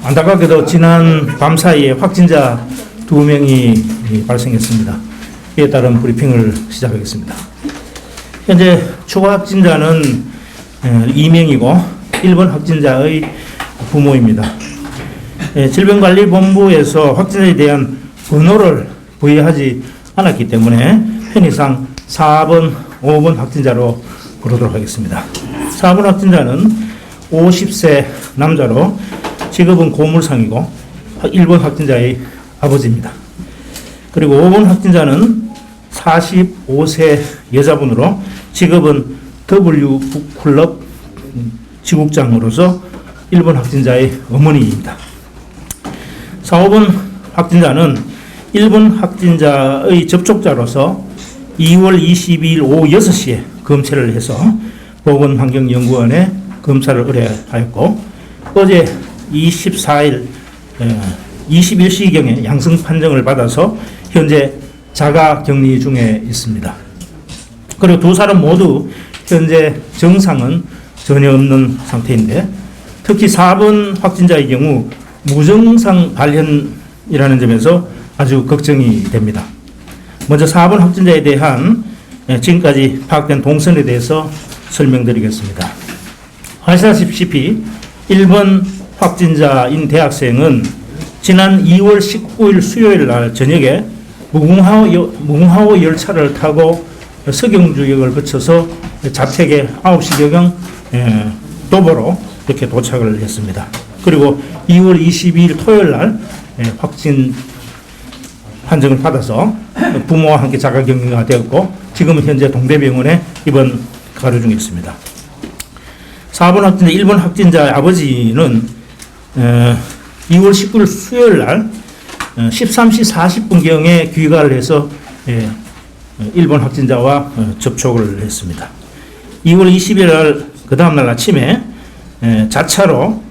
안타깝게도 지난 밤 사이에 확진자 2명이 발생했습니다. 이에 따른 브리핑을 시작하겠습니다. 현재 추가 확진자는 2명이고 1번 확진자의 부모입니다. 질병관리본부에서 확진자에 대한 번호를 부여하지 않았기 때문에 편의상 4번, 5번 확진자로 부르도록 하겠습니다. 4번 확진자는 50세 남자로 직업은 고물상이고 1번 확진자의 아버지입니다. 그리고 5번 확진자는 45세 여자분으로 직업은 W클럽 지국장으로서 1번 확진자의 어머니입니다. 4, 5번 확진자는 1번 확진자의 접촉자로서 2월 22일 오후 6시에 검체를 해서 보건환경연구원에 검사를 의뢰하였고 어제 24일 21시경에 양성 판정을 받아서 현재 자가 격리 중에 있습니다. 그리고 두 사람 모두 현재 증상은 전혀 없는 상태인데 특히 4번 확진자의 경우 무증상 발현이라는 점에서 아주 걱정이 됩니다. 먼저 4번 확진자에 대한 지금까지 파악된 동선에 대해서 설명드리겠습니다. 아시다시피 1번 확진자인 대학생은 지난 2월 19일 수요일 날 저녁에 무궁화호 열차를 타고 서경주역을 거쳐서 자택에 9시경 도보로 이렇게 도착을 했습니다. 그리고 2월 22일 토요일 날 확진 판정을 받아서 부모와 함께 자가격리가 되었고 지금은 현재 동대병원에 입원 가려 중에 있습니다. 4번 확진자, 1번 확진자의 아버지는 2월 19일 수요일 날 13시 40분경에 귀가를 해서 1번 확진자와 접촉을 했습니다. 2월 20일 날 그 다음날 아침에 자차로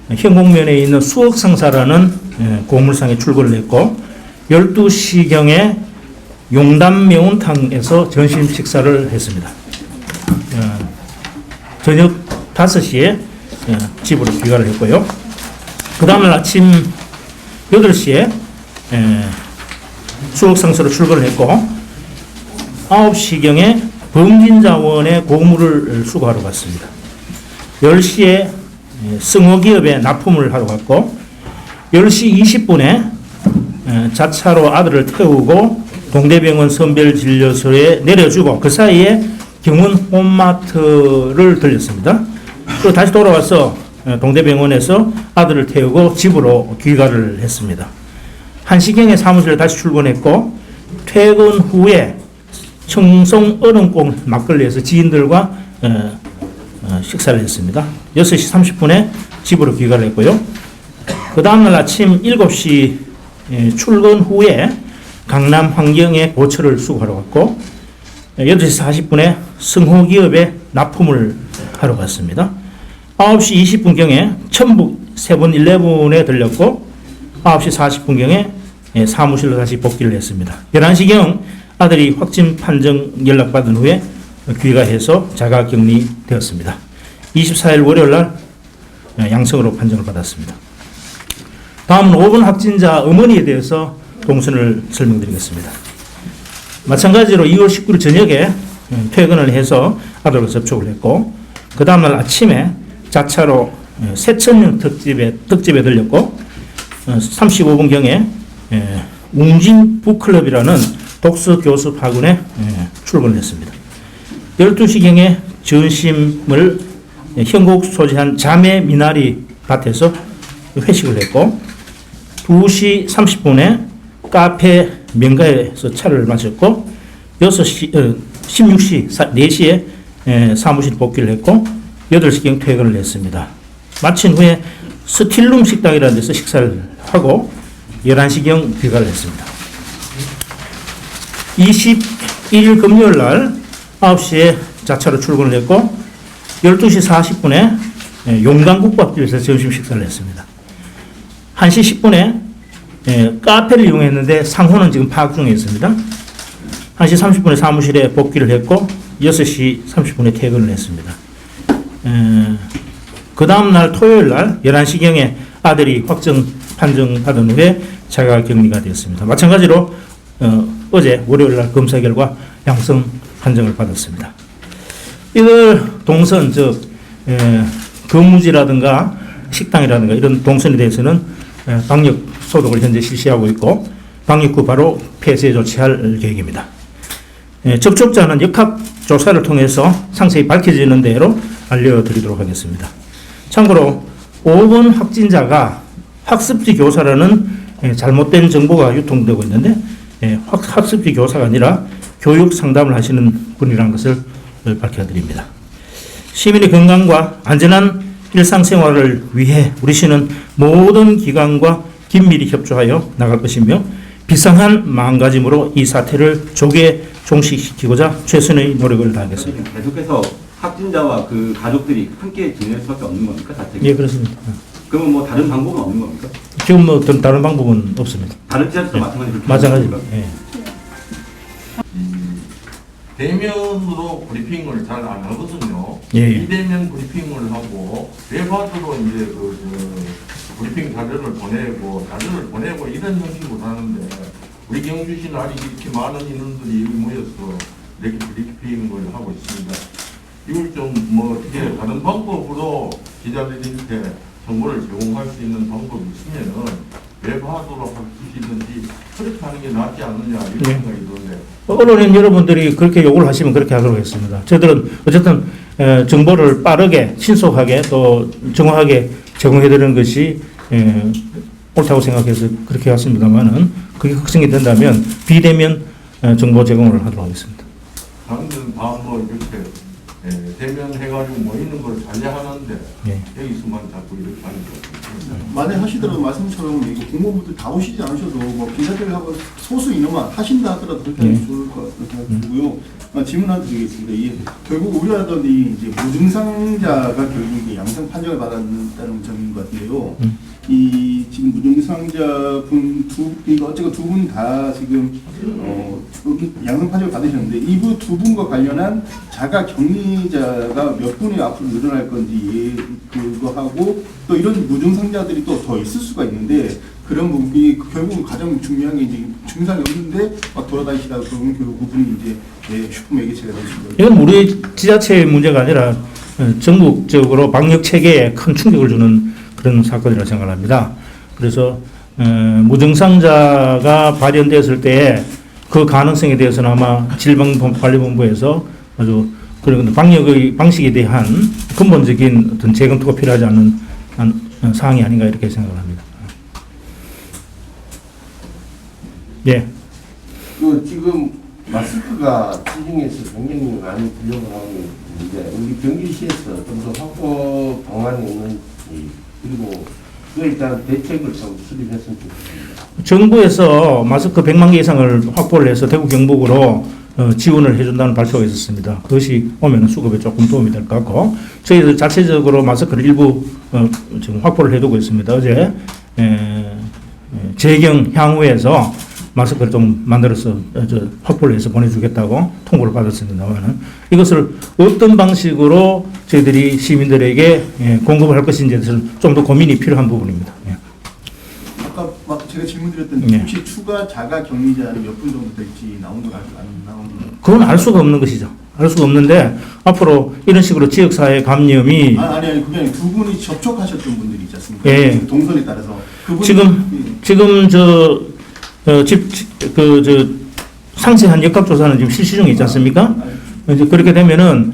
현곡면에 있는 수억상사라는 고물상에 출근을 했고 12시경에 용담 매운탕에서 점심 식사를 했습니다. 저녁 5시에 집으로 귀가를 했고요. 그 다음날 아침 8시에 수억상사로 출근을 했고 9시경에 범진자원에 고물을 수거하러 갔습니다. 10시에 승호기업에 납품을 하러 갔고 10시 20분에 자차로 아들을 태우고 동대병원 선별진료소에 내려주고 그 사이에 경운 홈마트를 들렸습니다. 또 다시 돌아와서 동대병원에서 아들을 태우고 집으로 귀가를 했습니다. 1시경에 사무실에 다시 출근했고 퇴근 후에 청송 얼음골 막걸리에서 지인들과 식사를 했습니다. 6시 30분에 집으로 귀가를 했고요. 그 다음날 아침 7시 출근 후에 강남 환경에 고철을 수거하러 갔고 8시 40분에 승호기업에 납품을 하러 갔습니다. 9시 20분경에 천북 세븐일레븐에 들렸고 9시 40분경에 사무실로 다시 복귀를 했습니다. 11시경 아들이 확진 판정 연락받은 후에 귀가해서 자가격리 되었습니다. 24일 월요일 날 양성으로 판정을 받았습니다. 다음은 5번 확진자 어머니에 대해서 동선을 설명드리겠습니다. 마찬가지로 2월 19일 저녁에 퇴근을 해서 아들과 접촉을 했고 그 다음날 아침에 자차로 세천령 특집에 들렸고 35분경에 웅진 북클럽이라는 독서 교습 학원에 출근을 했습니다. 12시경에 점심을 현곡 소재한 자매 미나리 밭에서 회식을 했고 2시 30분에 카페 명가에서 차를 마셨고 16시 4시에 사무실 복귀를 했고 8시경 퇴근을 했습니다. 마친 후에 스틸룸 식당이라는 데서 식사를 하고 11시경 귀가를 했습니다. 21일 금요일 날 9시에 자차로 출근을 했고 12시 40분에 용강국밥집에서 점심 식사를 했습니다. 1시 10분에 카페를 이용했는데 상호는 지금 파악 중에 있습니다. 1시 30분에 사무실에 복귀를 했고 6시 30분에 퇴근을 했습니다. 그 다음날 토요일 날 11시경에 아들이 확정 판정받은 후에 자가격리가 되었습니다. 마찬가지로 어제 월요일 날 검사 결과 양성 판정을 받았습니다. 이들 동선 즉 거무지라든가 식당이라든가 이런 동선에 대해서는 방역 소독을 현재 실시하고 있고 방역 후 바로 폐쇄 조치할 계획입니다. 접촉자는 역학 조사를 통해서 상세히 밝혀지는 대로 알려드리도록 하겠습니다. 참고로 5번 확진자가 학습지 교사라는 잘못된 정보가 유통되고 있는데 학습지 교사가 아니라 교육 상담을 하시는 분이라는 것을 밝혀드립니다. 시민의 건강과 안전한 일상생활을 위해 우리 시는 모든 기관과 긴밀히 협조하여 나갈 것이며 비상한 마음가짐으로 이 사태를 조기에 종식시키고자 최선의 노력을 다하겠습니다. 계속해서 확진자와 그 가족들이 함께 지낼 수밖에 없는 겁니까? 자택에? 예, 그렇습니다. 그러면 뭐 다른 방법은 없는 겁니까? 지금 뭐 다른 방법은 없습니다. 다른 지자체도 마찬가지로 마찬가지로. 예. 대면으로 브리핑을 잘 안 하거든요. 예. 비대면 브리핑을 하고 외부로 이제 브리핑 자료를 보내고 이런 형식으로 하는데 우리 경주시는 아직 이렇게 많은 인원들이 모여서 이렇게 브리핑을 하고 있습니다. 이걸 좀 뭐 어떻게 다른 방법으로 기자들한테 정보를 제공할 수 있는 방법이 있으면은 외부하도록 하시든지 그렇게 하는 게 낫지 않느냐 이런 생각이 드는데. 언론인 여러분들이 그렇게 요구를 하시면 그렇게 하도록 하겠습니다. 저희들은 어쨌든 정보를 빠르게 신속하게 또 정확하게 제공해드리는 것이 옳다고 생각해서 그렇게 했습니다만은 그게 확정이 된다면 비대면 정보 제공을 하도록 하겠습니다. 사람들은 다 뭐 이렇게 대면해가지고 모이는 걸 잘하는데 여기서만 자꾸 이렇게 하는 거. 만약 하시더라도 말씀처럼 이거 공무원분들 다 오시지 않으셔도 뭐 기자들하고 소수 인원만 하신다 하더라도 그렇게 하면 좋을 것 같고요. 질문 하나 드리겠습니다. 결국 우려하던 이제 무증상자가 결국 양성 판정을 받았다는 점인 것 같은데요. 이 지금 무증상자 분 어쨌든 두 분 다 지금 양성 판정을 받으셨는데 이분 두 분과 관련한 자가 격리자가 몇 분이 앞으로 늘어날 건지 그거 하고 또 이런 무증상자들이 또 더 있을 수가 있는데 그런 부분이 결국 가장 중요한 게 이제 증상이 없는데 막 돌아다니시다가 그러면 결국 그분이 이제 슈퍼 매개체가 될 수가 있고. 이건 우리 지자체의 문제가 아니라 전국적으로 방역 체계에 큰 충격을 주는 그런 사건이라고 생각합니다. 그래서 무증상자가 발현됐을 때 그 가능성에 대해서는 아마 질병관리본부에서 아주 그런 방역의 방식에 대한 근본적인 어떤 재검토가 필요하지 않는 사항이 아닌가 이렇게 생각을 합니다. 예. 지금 마스크가 시중에서 굉장히 많이 부족을 하고 있는데 우리 경기시에서 좀 더 확보 방안이 있는지 그리고 그에 대한 대책을 좀 수립했으면 좋겠습니다. 정부에서 마스크 100만 개 이상을 확보를 해서 대구 경북으로 지원을 해준다는 발표가 있었습니다. 그것이 오면 수급에 조금 도움이 될 것 같고 저희들 자체적으로 마스크를 일부 지금 확보를 해두고 있습니다. 어제 재경 향후에서 마스크를 좀 만들어서 확보를 해서 보내주겠다고 통보를 받았습니다만 이것을 어떤 방식으로 저희들이 시민들에게 공급을 할 것인지에 대해서는 좀 더 고민이 필요한 부분입니다. 아까 막 제가 질문드렸던 혹시 추가 자가 격리자는 몇 분 정도 될지 나온 건 안 나온 건? 그건 알 수가 없는 것이죠. 알 수가 없는데 앞으로 이런 식으로 지역사회 감염이 아니 그게 아니고 두 분이 접촉하셨던 분들이 있지 않습니까? 예. 동선에 따라서 지금 상세한 역학조사는 지금 실시 중에 있지 않습니까? 이제 그렇게 되면은,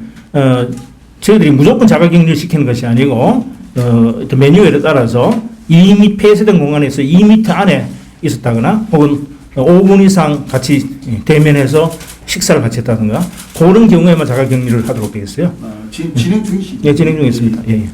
저희들이 무조건 자가격리를 시키는 것이 아니고, 어떤 매뉴얼에 따라서 2m, 폐쇄된 공간에서 2m 안에 있었다거나, 혹은 5분 이상 같이 대면해서 식사를 같이 했다든가, 그런 경우에만 자가격리를 하도록 되어 있어요. 진행 중이시죠? 예, 진행 중에 있습니다. 예.